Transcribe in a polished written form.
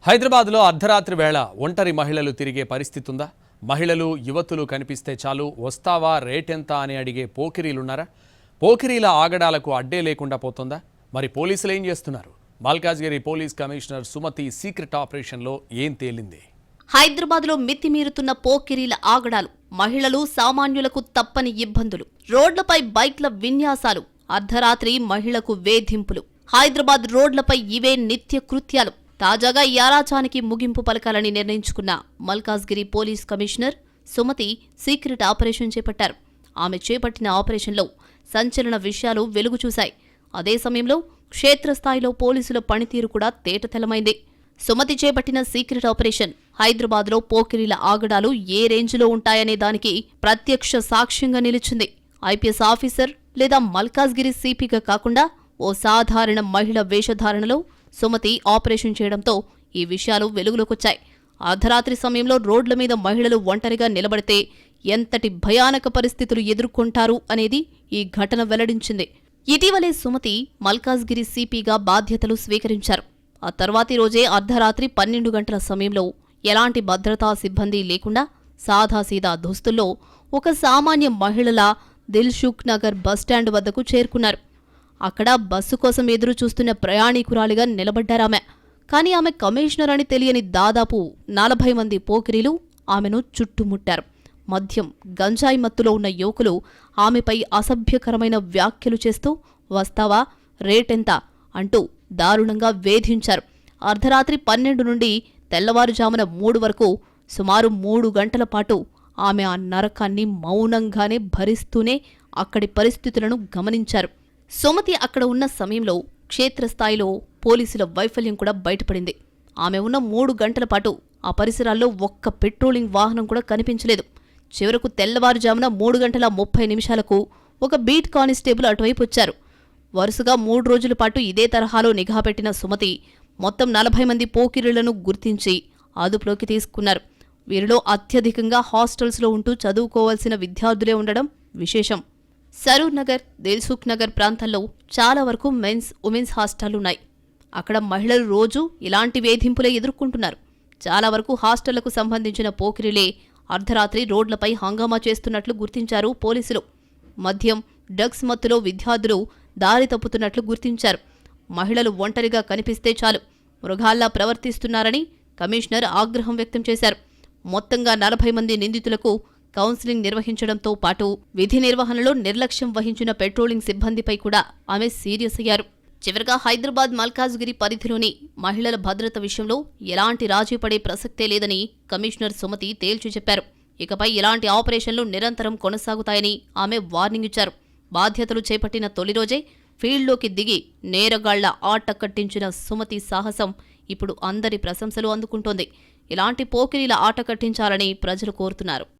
హైదరాబాద్లో అర్ధరాత్రి వేళ ఒంటరి మహిళలు తిరిగే పరిస్థితి ఉందా? మహిళలు యువతులు కనిపిస్తే చాలు వస్తావా రేటెంత అని అడిగే పోకిరీలున్నారా? పోకిరీల ఆగడాలకు అడ్డే లేకుండా పోతుందా? మరి పోలీసులు ఏం చేస్తున్నారు? Malkajgiri police commissioner Sumathi secret ఆపరేషన్లో ఏం తేలింది? హైదరాబాద్లో మితిమీరుతున్న పోకిరీల ఆగడాలు, మహిళలు సామాన్యులకు తప్పని ఇబ్బందులు, రోడ్లపై బైక్ల విన్యాసాలు, అర్ధరాత్రి మహిళకు వేధింపులు. హైదరాబాద్ రోడ్లపై ఇవే నిత్య కృత్యాలు. తాజాగా ఈ అరాచకానికి ముగింపు పలకాలని నిర్ణయించుకున్న Malkajgiri police commissioner Sumathi secret operation చేపట్టారు. ఆమె చేపట్టిన ఆపరేషన్లో సంచలన విషయాలు వెలుగు చూశాయి. అదే సమయంలో క్షేత్రస్థాయిలో పోలీసుల పనితీరు కూడా తేటతెల్లమైంది. సుమతి చేపట్టిన సీక్రెట్ ఆపరేషన్ హైదరాబాద్లో పోకిరీల ఆగడాలు ఏ రేంజ్లో ఉంటాయనే దానికి ప్రత్యక్ష సాక్ష్యంగా నిలిచింది. ఐపీఎస్ ఆఫీసర్ లేదా మల్కాజ్గిరి సిపిగా కాకుండా ఓ సాధారణ మహిళ వేషధారణలో సుమతి ఆపరేషన్ చేయడంతో ఈ విషయాలు వెలుగులోకొచ్చాయి. అర్ధరాత్రి సమయంలో రోడ్ల మీద మహిళలు ఒంటరిగా నిలబడితే ఎంతటి భయానక పరిస్థితులు ఎదుర్కొంటారు అనేది ఈ ఘటన వెల్లడించింది. ఇటీవలే సుమతి మల్కాజ్గిరి సిపిగా బాధ్యతలు స్వీకరించారు. ఆ తర్వాతి రోజే అర్ధరాత్రి 12 గంటల సమయంలో ఎలాంటి భద్రతా సిబ్బంది లేకుండా సాదాసీదా దుస్తుల్లో ఒక సామాన్య మహిళలా దిల్సుఖ్ నగర్ బస్టాండ్ వద్దకు చేరుకున్నారు. అక్కడ బస్సు కోసం ఎదురు చూస్తున్న ప్రయాణికురాలిగా నిలబడ్డారామె. కానీ ఆమె కమిషనర్ అని తెలియని దాదాపు 40 మంది పోకిరీలు ఆమెను చుట్టుముట్టారు. మద్యం, గంజాయి మత్తులో ఉన్న యువకులు ఆమెపై అసభ్యకరమైన వ్యాఖ్యలు చేస్తూ వస్తావా, రేటెంత అంటూ దారుణంగా వేధించారు. అర్ధరాత్రి 12 నుండి తెల్లవారుజామున 3 వరకు సుమారు 3 గంటల పాటు ఆమె ఆ నరకాన్ని మౌనంగానే భరిస్తూనే అక్కడి పరిస్థితులను గమనించారు. సుమతి అక్కడ ఉన్న సమయంలో క్షేత్రస్థాయిలో పోలీసుల వైఫల్యం కూడా బయటపడింది. ఆమె ఉన్న 3 గంటల పాటు ఆ పరిసరాల్లో ఒక్క పెట్రోలింగ్ వాహనం కూడా కనిపించలేదు. చివరకు తెల్లవారుజామున 3 గంటల 30 నిమిషాలకు ఒక బీట్ కానిస్టేబుల్ అటువైపు వచ్చారు. వరుసగా 3 రోజుల పాటు ఇదే తరహాలో నిఘా పెట్టిన సుమతి మొత్తం 40 మంది పోకిరీలను గుర్తించి అదుపులోకి తీసుకున్నారు. వీరిలో అత్యధికంగా హాస్టల్స్లో ఉంటూ చదువుకోవాల్సిన విద్యార్థులే ఉండడం విశేషం. సరూర్ నగర్, దిల్సుఖ్ నగర్ ప్రాంతాల్లో చాలా వరకు మెన్స్, ఉమెన్స్ హాస్టళ్లున్నాయి. అక్కడ మహిళలు రోజూ ఇలాంటి వేధింపులే ఎదుర్కొంటున్నారు. చాలా వరకు హాస్టళ్లకు సంబంధించిన పోకిరీలే అర్ధరాత్రి రోడ్లపై హంగామా చేస్తున్నట్లు గుర్తించారు పోలీసులు. మద్యం, డ్రగ్స్ మత్తులో విద్యార్థులు దారి తప్పుతున్నట్లు గుర్తించారు. మహిళలు ఒంటరిగా కనిపిస్తే చాలు మృగాల్లా ప్రవర్తిస్తున్నారని కమిషనర్ ఆగ్రహం వ్యక్తం చేశారు. మొత్తంగా 40 మంది నిందితులకు కౌన్సిలింగ్ నిర్వహించడంతో పాటు విధి నిర్వహణలో నిర్లక్ష్యం వహించిన పెట్రోలింగ్ సిబ్బందిపై కూడా ఆమె సీరియస్ అయ్యారు. చివరగా హైదరాబాద్ మల్కాజ్గిరి పరిధిలోని మహిళల భద్రత విషయంలో ఎలాంటి రాజీ పడే ప్రసక్తే లేదని కమిషనర్ సుమతి తేల్చి చెప్పారు. ఇకపై ఇలాంటి ఆపరేషన్లు నిరంతరం కొనసాగుతాయని ఆమె వార్నింగ్ ఇచ్చారు. బాధ్యతలు చేపట్టిన తొలి రోజే ఫీల్డ్లోకి దిగి నేరగాళ్ల ఆట కట్టించిన సుమతి సాహసం ఇప్పుడు అందరి ప్రశంసలు అందుకుంటోంది. ఇలాంటి పోకిరీల ఆట కట్టించాలని ప్రజలు కోరుతున్నారు.